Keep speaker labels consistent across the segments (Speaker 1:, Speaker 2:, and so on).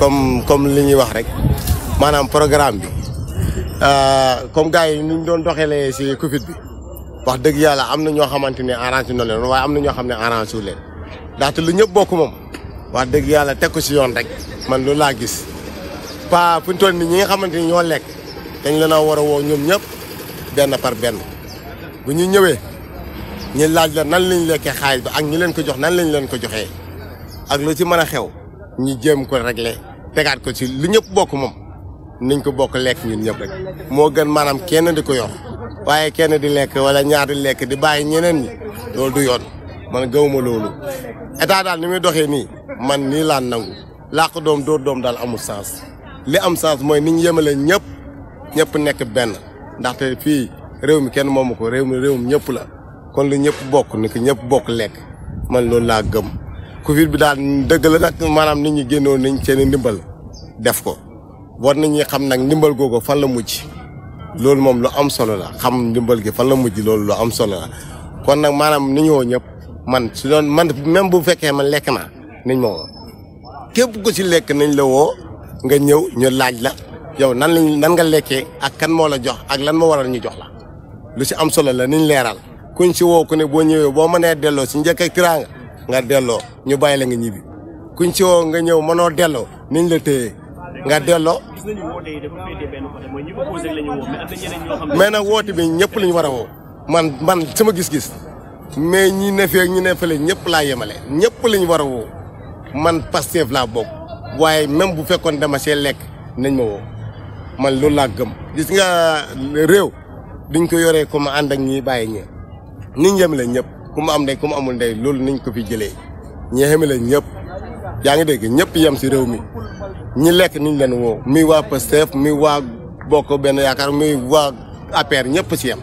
Speaker 1: comme li ñuy wax rek maanaam programme bi comme gars yi ñu doon doxalee si Covid bi wax dëgg yàlla am na ñoo xamante ne arrangé na leen waaye am na ñoo xam ne arrangé wu leen ndaxte lu ñëpp bokk moom wax dëgg yàlla teg ko si yoon rek man loolu laa gis pas fu ñu toll nii ñi nga xamante ni ñoo lekk dañ leen a war a woo ñoom ñëpp benn par benn bu ñu ñëwee ñu laaj la nan lañ lekkee xaalis bi ak ñi leen ko jox nan lañ leen ko joxee ak lu ci mën a xew ñu jéem ko régler tegaat ko ci lu ñëpp bokk moom niñ ko bokk lekk ñun ñëpp rek moo gën maanaam kenn di ko yor waaye kenn di lekk wala ñaar di lekk di bàyyi ñeneen ñi loolu du yoon man gawuma loolu état daal ni muy doxee nii man nii laa nangu làq doom dóor doom daal amul sens li am sens mooy ni ñu yemale ñëpp nekk benn ndaxte fii réew mi kenn moomu ko réewum ñëpp la kon lu ñëpp bokk ni ko ñëpp bokk lekk man loolu laa gëm Covid bi daal dëgg la nag maanaam nit ñi génnoon nañ seen ndimbal def ko war nañuy xam nag ndimbal googu fan la mujj loolu moom lu am solo la xam ndimbal gi fan la mujj loolu lu am solo la kon nag maanaam ni ñu woo ñëpp man su doon man même bu fekkee man lekk naa nañ ma woo képp ku ci lekk nañ la woo nga ñëw ñu laaj la yow nan nga lekkee ak kan moo la jox ak lan moo waral ñu jox la lu ci am solo la niñ leeral kuñ ci woo ku ne boo ñëwee boo mënee delloo ci njëkk ak tiraanga nga delloo ñu bàyyi la nga ñibbi kuñ ci woo nga ñëw mënoo delloo niñ la téye nga delloo.
Speaker 2: gis nañu woote yi dafa féetee benn côté mooy ñi opposé la ñu woo mais am na ñeneen ñoo xam ne.
Speaker 1: mais nag woote bi ñëpp la ñu war a woo man sama gis-gis mais ñi ne fee ñi ne fële ñëpp laa yemale ñëpp la ñu war a woo man Pastef laa bokk waaye même bu fekkoon dama see lekk nañ ma woo man loolu laa gëm. gis nga réew duñ ko yoree comme ànd ak ñi bàyyi ñi niñ yemale ñëpp ku mu am ndey ku mu amul ndey loolu niñ ko fi jëlee ñi yemale ñëpp yaa ngi dégg ñëpp yem si réew mi ñi lekk niñ leen woo muy waa Pastef muy waa bokk benn yaakaar muy waa APR ñëpp si yem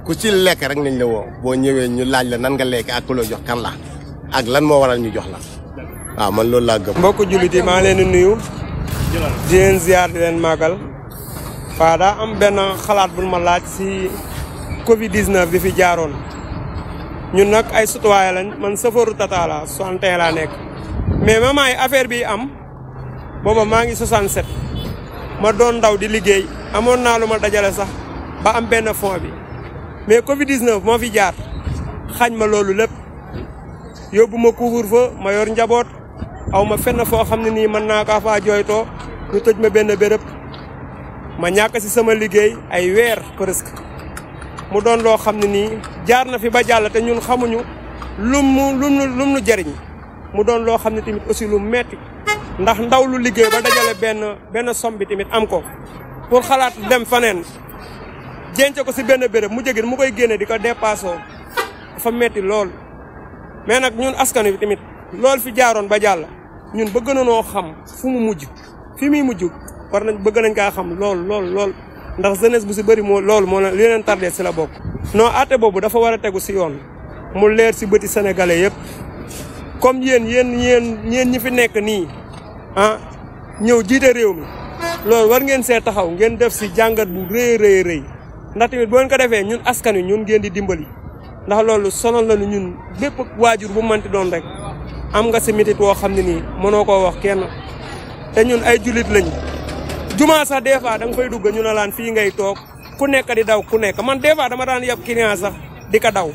Speaker 1: ku ci lekk rek nañ la woo boo ñëwee ñu laaj la nan nga lekk ak ku la jox kan la ak lan moo waral ñu jox la waaw man loolu laa gëm.
Speaker 3: mbokku jullit yi maa leen di nuyu di leen ziar di leen màggal faa daa am benn xalaat bu ma laaj si Covid 19 bi fi jaaroon ñun nag ay citoyen lañ man chauffeur Tata la 61 laa nekk mais moment yi affaire bi am booba maa ngi 67 ma doon ndaw di liggéey amoon naa lu ma dajale sax ba am benn fond bi mais Covid 19 moo fi jaar xañ ma loolu lépp yóbbu ma couvre-feu ma yor njaboot aw ma fenn foo xam ne nii mën naa kaa faa jooytoo ñu tëj ma benn béréb ma ñàkk si sama liggéey ay weer presque mu doon loo xam ne nii jaar na fi ba jàll te ñun xamuñu lum nu jëriñ mu doon loo xam ne tamit aussi lu metti ndax ndaw lu liggéey ba dajale benn somme bi tamit am ko pour xalaat dem faneen jenc ko si benn béréb mu jégin mu koy génne di ko dépassoo dafa metti lool mais nag ñun askan wi tamit loolu fi jaaroon ba jàll ñun bëgg nañoo xam fu mu mujj fi muy mujj war nañ bëgg nañ kaa xam lool ndax jeunesse bu si bëri moo loolu moo li leen tardé si la bokk. non àtte boobu dafa war a tegu si yoon mu leer si bëti sénégalais yëpp comme yéen ñi fi nekk nii ah ñëw jiite réew mi loolu war ngeen see taxaw ngeen def si jàngat bu rëy ndax tamit boo ko defee ñun askan wi ñun ngeen di dimbali ndax loolu sonal nañu ñun bépp waajur bu mënti doon rek am nga si métit woo xam ne nii mënoo koo wax kenn te ñun ay jullit lañu. juma sax des fois da nga fay dugg ñu ne laan fii ngay toog ku nekk di daw ku nekk man des fois dama daan yab client sax di ko daw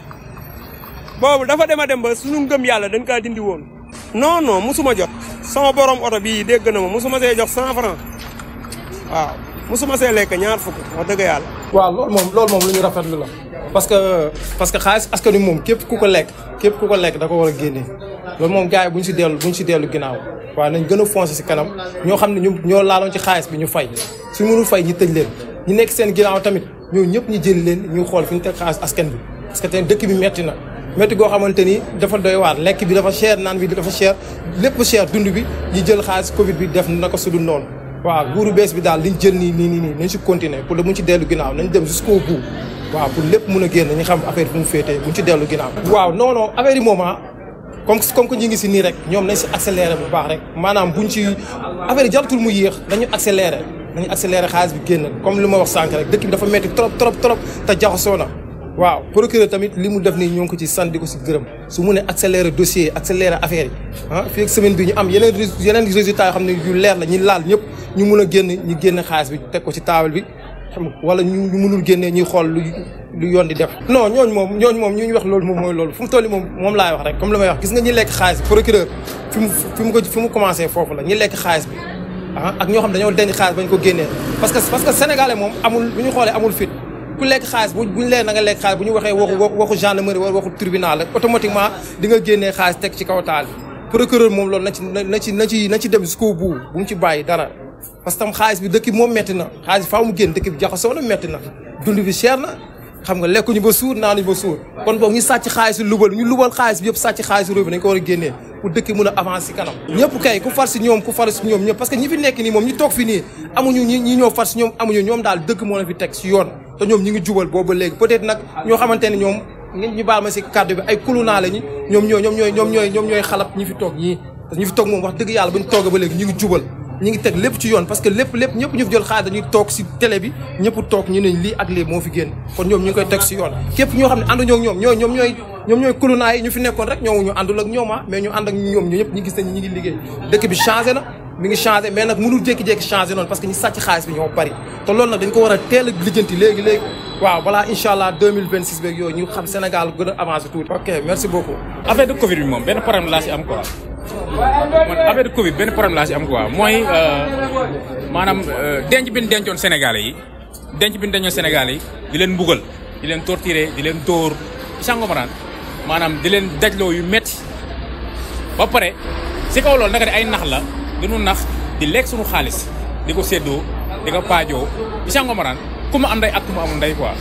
Speaker 3: boobu dafa dem ba suñu ngëm yàlla dañ kaa dindi woon. non musuma jot sama borom oto bii dégg na ma musuma see jox 100 francs waaw musuma see lekk ñaar fukk wax dëgg yàlla.
Speaker 4: waaw loolu moom lu ñu rafetlu la parce que xaalis askan wi moom képp ku ko lekk da ko war a génne loolu moom gars yi buñ si dellu ginnaaw. waaw nañ gën a foncé si kanam ñoo xam ne ñoo laaloon ci xaalis bi ñu fay su mënul fay ñu tëj leen ñu nekk seen ginnaaw tamit ñoo ñëpp ñu jël leen ñu xool fi ñu teg xaalis askan bi parce que dëkk bi metti na metti goo xamante ni dafa doy waar lekk bi dafa cher naan bi dafa cher lépp cher dund bi ñu jël xaalis Covid bi def na ko sudul noonu waaw nguuru bees bi daal liñ jël nii nañ si continuer pour buñ ci dellu ginnaaw nañ dem jusqu'au bout waaw pour lépp mun a génn ñu xam affaire fu mu féetee buñ ci dellu ginnaaw waaw non affaire yi moom comme que ñu ngi si nii rek ñoom nañ si accéléré bu baax rek maanaam buñ ci affaire yi jaratul mu yéex nañu accéléré xaalis bi génn comme li ma wax sànq rek dëkk bi dafa metti trop te jaxasoo na waaw procureur tamit li mu def nii ñoo ngi ko ci sant di ko si gërëm su mu ne accélérer dossier accélérer affaire yi fii ak semaine bi ñu am yeneen résultats yoo xam ne yu leer la ñi laal ñëpp ñu mun a génn xaalis bi teg ko ci table bi xam nga wala ñu mënul génnee ñuy xool lu yoon di def. non ñooñu moom ñu wax loolu moom mooy loolu fu mu toll moom laay wax rek comme li may wax gis nga ñi lekk xaalis bi procureur fi mu commencé foofu la ñi lekk xaalis bi ak ñoo xam dañoo denc xaalis bañ ko génnee parce que sénégalais moom amul bu ñu xoolee amul fit ku lekk xaalis buñ leen na nga lekk xaalis bu ñu waxee waxu gendarmerie wala waxu tribunal rek automatiquement di nga génnee xaalis teg ci kaw taal bi procureur moom loolu na ci dem jusqu'au bout bu mu ci bàyyi dara parce que tam xaalis bi dëkk bi moom metti na xaalis bi faaw mu génn dëkk bi jaxasoo na metti na dund bi cher na xam nga lekkuñu ba suur naanuñu ba suur kon boog ñu sàcc xaalis ñu lubal xaalis bi yëpp sàcc xaalis réew bi dañ ko war a génnee pour dëkk mën a avancer kanam ñëpp kay ku far si ñoom ñëpp parce que ñi fi nekk nii moom ñi toog fi nii amuñu ñi ñoo far si ñoom amuñu ñoom daal dëkk moo la fi teg si yoon te ñoom ñi ngi jubal boobu ba léegi peut-être nag ñoo xamante ne ñoom ñu baal ma si kàddu bi ay kulunaa lañu ñoom ñooy xalab ñi fi toog ñii ñi fi toog moom wax dëgg yàlla bu ñu toog ba léegi ñu ngi jubal ñu ngi teg lépp ci yoon parce que lépp ñëpp ñu fi jël xaalis dañuy toog si télé bi ñëpp toog ñu ne lii ak lii moo fi génn kon ñoom ñu ngi koy teg si yoon képp ñoo xam ne ànduñoo ak ñoom ñooy kulunaa yi ñu fi nekkoon rek ñu àndul ak ñoom mais ñu ànd ak ñoom ñëpp ñu gis nañ ñi ngi liggéey dëkk bi changé na mi ngi changé mais nag mënul jékki-jékki changé noonu parce que ñu sàcc xaalis bi ñoo bari te loolu nag dañ ko war a teel a lijjanti léegi waaw balaa incha allah 2026 beeg yooyu ñu xam Sénégal gën a avancé tuuti. ok merci beaucoup.
Speaker 5: affaire de Covid bi moom benn problème laa si am quoi man affaire de Covid benn problème laa si am quoi mooy maanaam denc bi ñu dencoon Sénégalais yi di leen mbugal di leen torturer di leen dóor sangomaraan maanaam di leen dajloo yu métti ba pare si kaw loolu naka de ay nax la di nu nax di lekk suñu xaalis di ko séddoo di ko paajoo di sangomaraan ku ma am ndey ak ku ma amul ndey quoi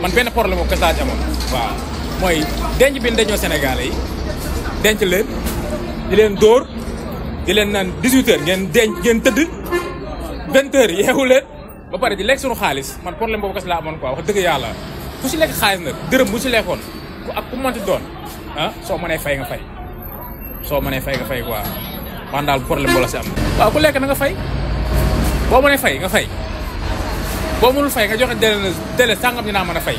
Speaker 5: man benn problème boobu kese laa ci amoon waaw mooy denc bi ñu dañoo Sénégalais yi denc leen di leen dóor di leen naan 18h ngeen tëdd 20h yeewu leen ba pare di lekk suñu xaalis man problème boobu kese laa amoon quoi wax dëgg yàlla ku si lekk xaalis nag dërëm bu si lekkoon ku mënti doon soo mënee fay nga fay quoi man daal problème boo la si am. waaw ku lekk na nga fay boo mënee fay nga fay boo mënul fay nga joxe délai sàngam dinaa mën a fay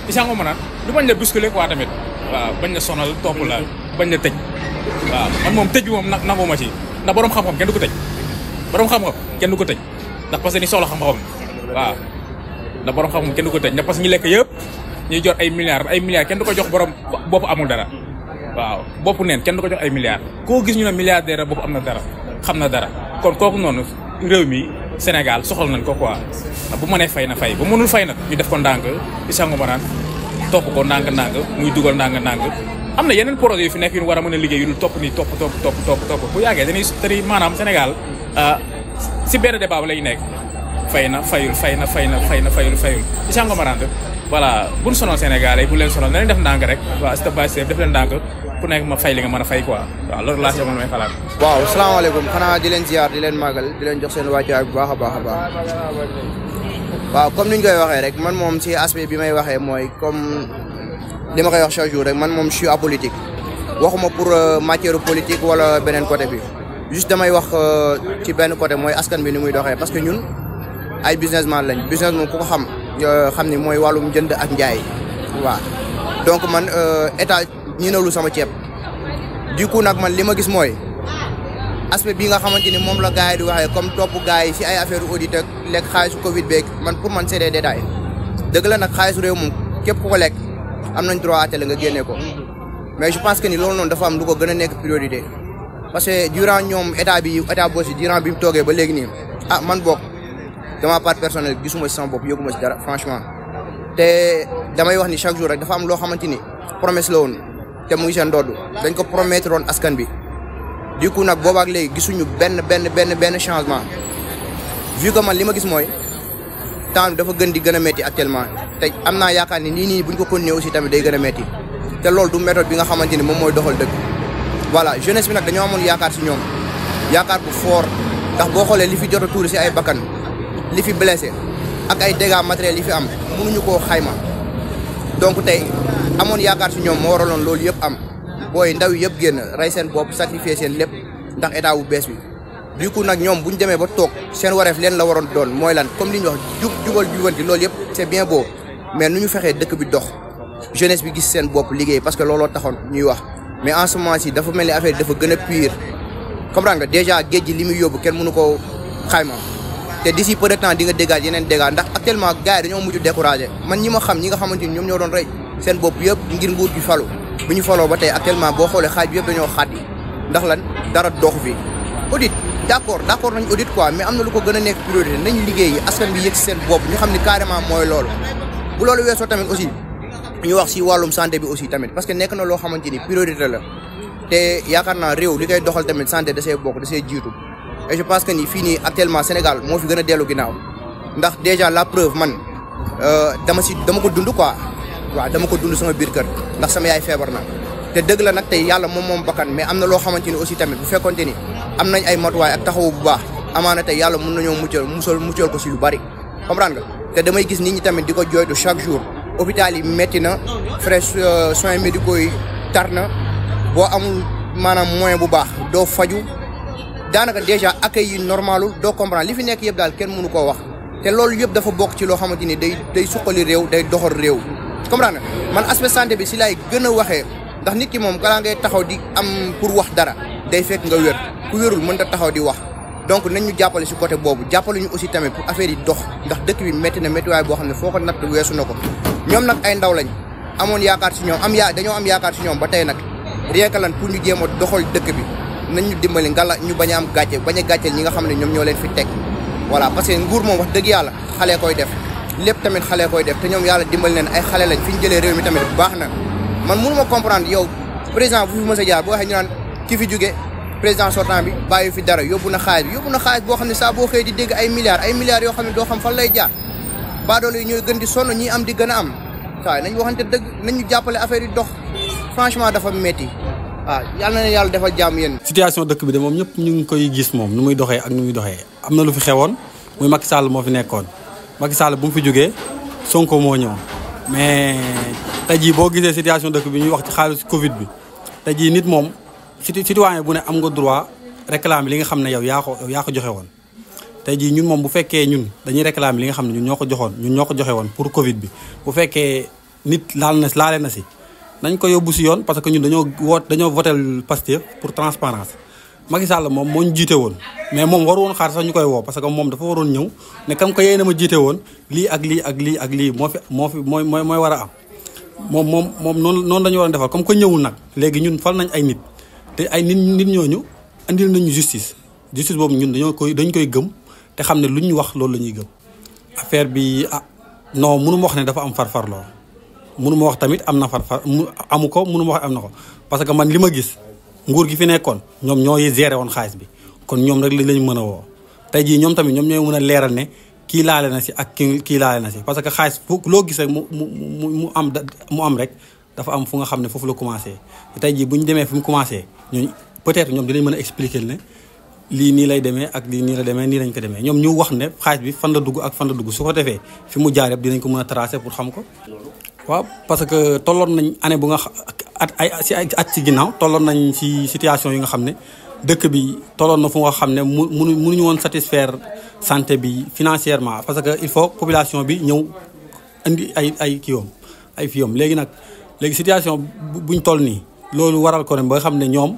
Speaker 5: ci sàngam mën a du bañ la bousculer quoi tamit waaw bañ la sonal topp la bañ la tëj waaw man moom tëj bi moom nanguma ci ndax borom xam-xam kenn du ko tëj ndax parce que ni soxla xam-xam waaw ndax borom xam-xam kenn du ko tëj ndax parce que ñi lekk yëpp ñuy jot ay milliards kenn du ko jox borom bopp amul dara waaw bopp neen kenn du ko jox ay milliards koo gis ñu ne milliardaire bopp am na dara xam na dara kon kooku noonu réew mi Sénégal soxal nañ ko quoi bu mënee fay na fay bu mënul fay nag ñu def ko ndànk di sangu ma naan topp ko ndànk-ndànk muy dugal ndànk-ndànk am na yeneen projet yu fi nekk yu war a mën a liggéey yu dul topp nii topp bu yàggee dañuy maanaam Sénégal si benn débat ba lay nekk fay na fayul di sangu ma naan voilà bu ñu sonal Sénégalais bu leen sonal na leen def ndànk rek waaw step by step def leen ndànk ku nekk ma fay li nga mën a fay quoi waaw loolu laa si amoon may xalaat.
Speaker 6: waaw salaamaaleykum xanaa di leen ziar di leen màggal di leen jox seen wàccuwaay bu baax a baax. waaw comme ni ñu koy waxee rek man moom si aspect bi may waxee mooy comme li ma koy wax chaque jour rek man moom je suis apolitique waxuma pour matière politique wala beneen côté bi juste damay wax ci benn côté mooy askan bi ni muy doxee parce que ñun ay businessman lañ business moom ku ko xam ni mooy wàllum jënd ak njaay waaw donc man état ñi na lu sama ceeb du coup nag man li ma gis mooy aspect bi nga xamante ni moom la gars yi di waxee comme topp gars yi si ay affaire audit ak lekk xaalisu Covid beeg man pour man c'est des détails dëgg la nag xaalisu réew moom képp ku ko lekk am nañ droit àtte la nga génnee ko mais je pense que ni loolu noonu dafa am lu ko gën a nekk priorité parce que durant ñoom état bossi durant bi mu toogee ba léegi nii man bokk dama part personnel gisuma si sama bopp yëguma si dara franchement te damay wax ni chaque jour rek dafa am loo xamante ni promesse la woon te mu ngi seen ndodd dañ ko promettre woon askan bi du coup nag boobaak léegi gisuñu benn changement vu que man li ma gis mooy temps bi dafa gën di gën a métti actuellement te am naa yaakaar ni nii buñ ko continuer aussi tamit day gën a métti te loolu du méthode bi nga xamante ni moom mooy doxal dëgg voilà jeunesse bi nag dañoo amoon yaakaar si ñoom yaakaar bu fort ndax boo xoolee li fi jot a tuuri si ay bakkan li fi blessé ak ay dégâts matériels yi fi am mënuñu koo xayma donc tey amoon yaakaar si ñoom moo waraloon loolu yëpp am booy ndaw yëpp génn rey seen bopp sacrifier seen lépp ndax état bu bees bi du coup nag ñoom bu ñu demee ba toog seen wareef leen la waroon doon mooy lan comme li ñu wax jubal jubanti loolu yëpp c'est bien beau mais nu ñu fexee dëkk bi dox jeunesse bi gis seen bopp liggéey parce que looloo taxoon ñuy wax mais en ce moment ci dafa mel ni affaire dafa gën a pire comprendre nga déjà géej gi li muy yóbbu kenn mënu koo xayma te d'ici peu de temps di nga dégage yeneen dégâts ndax actuellement gars yi dañoo mujj découragé man ñi ma xam ñi nga xamante ni ñoom ñoo doon rey seen bopp yëpp ngir nguur gi falu bu ñu faloo ba tey actuellement boo xoolee xaaj bi yëpp dañoo xaat yi ndax lan dara dox fi audit d'accord nañ audit quoi mais am na lu ko gën a nekk priorité nañ liggéey askan bi yëg seen bopp ñu xam ni carrément mooy loolu bu loolu weesoo tamit aussi ñu wax si wàllum santé bi aussi tamit parce que nekk na loo xamante ni priorité la te yaakaar naa réew li koy doxal tamit santé da see bokk da see jiitu et je pense que ni fii nii actuellement Sénégal moo fi gën a dellu ginnaaw ndax déjà la preuve man dama ko dund quoi waaw dama ko dund sama biir kër ndax sama yaay feebar na te dëgg la nag tey yàlla moom bakkan mais am na loo xamante ni aussi tamit bu fekkonte ni am nañ ay matuwaay ak taxawu bu baax amaana tey yàlla mën nañoo muccal ko si lu bari comprendre nga te damay gis nit ñi tamit di ko jooytu chaque jour hôpital yi métti na frais soins médicaux yi tar na boo amul maanaam moyen bu baax doo faju daanaka déjà accueil yi normalul doo comprendre li fi nekk yëpp daal kenn mënu koo wax te loolu yëpp dafa bokk ci loo xamante ni day suqali réew day doxal réew comprendre nga man aspect santé bi si laay gën a waxee ndax nit ki moom balaa ngay taxaw di am pour wax dara day fekk nga wér ku wérul mën ta taxaw di wax donc nañ ñu jàppale si côté boobu jàppale ñu aussi tamit pour affaire yi dox ndax dëkk bi métti na méttiwaay boo xam ne foo ko natt weesu na ko ñoom nag ay ndaw lañ amoon yaakaar si ñoom dañoo am yaakaar si ñoom ba tey nag rien que lan pour ñu jéem a doxal dëkk bi nañ ñu dimbali ngala ñu bañ a am gàcce bañ a gàcceel ñi nga xam ne ñoom ñoo leen fi teg voilà parce que nguur moom wax dëgg yàlla xale koy def lépp tamit xale koy def te ñoom yàlla dimbali leen ay xale lañ fi ñu jëlee réew mi tamit baax na man mënu ma comprendre yow président bu fi mës a jaar boo waxee ñu naan ki fi jóge président sortant bi bàyyi fi dara yóbbu na xaalis boo xam ne saa boo xëy di dégg ay milliards yoo xam ne doo xam fan lay jaar baadoolo yi ñooy gën di sonn ñi am di gën a am waaw nañ waxante dëgg nañ ñu jàppale affaire yi dox franchement dafa metti waaw yal na yàlla defal jàmm yéen.
Speaker 7: situation dëkk bi de moom ñëpp ñu ngi koy gis moom nu muy doxee ak nu muy doxee am na lu fi xewoon muy Macky Sall moo fi nekkoon Macky Sall bu mu fi jógee Sonko moo ñëw mais tey jii boo gisee situation dëkk bi ñuy wax ci xaalis Covid bi tey jii nit moom citoyen bu ne am nga droit réclamer li nga xam ne yow yaa ko joxe woon. tey jii ñun moom bu fekkee ñun dañuy réclamer li nga xam ne ñun ñoo ko joxe woon pour Covid bi bu fekkee nit laale na si. nañ ko yóbbu si yoon parce que ñun dañoo votel Pastef pour transparence Macky Sall moom moo ñu jiite woon mais moom waru woon xaar sax ñu koy woo parce que moom dafa waroon ñëw ne kam ko yéen a ma jiite woon lii ak lii mooy war a am moom noonu dañu war a defal comme que ñëwul nag léegi ñun fal nañ ay nit te ay nit ñooñu andil nañu justice boobu ñun dañ koy gëm te xam ne lu ñu wax loolu la ñuy gëm affaire bi non mënu ma wax ne dafa am farfarloo mënu ma wax tamit am na amu ko mënu ma wax am na ko parce que man li ma gis nguur gi fi nekkoon ñoom ñooy géré woon xaalis bi kon ñoom rek lañ mën a woo tey jii ñoom tamit ñoom ñooy mën a leeral ne kii laale na si ak kii laale na si parce que xaalis loo gis rek mu am rek dafa am fu nga xam ne foofu la commencé tey jii bu ñu demee fu mu commencé ñooñu peut-être ñoom dinañ mën a expliquer ne lii nii lay demee ak lii nii la demee nii lañ ko demee ñoom ñu wax ne xaalis bi fan la dugg ak fan la dugg su ko defee fi mu jaar yëpp dinañ ko mën a tracer pour xam ko. waaw parce que tolloon nañ année bu nga at ci ginnaaw tolloon nañ ci situation yi nga xam ne dëkk bi tolloon na fu nga xam ne mënuñu woon satisfaire santé bi financièrement parce que il faut population bi ñëw indi ay fiyom léegi situation buñ toll nii loolu waral ko ne ba nga xam ne ñun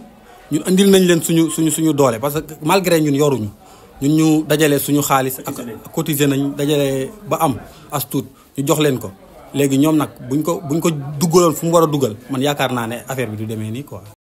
Speaker 7: indil nañ leen suñu doole parce que malgré ñun yoruñu ñun ñu dajale suñu xaalis ak cotiser nañ dajale ba am as tuut ñu jox leen ko léegi ñoom nag buñ ko duggaloon fu mu war a dugal man yaakaar naa ne affaire bi du demee nii quoi.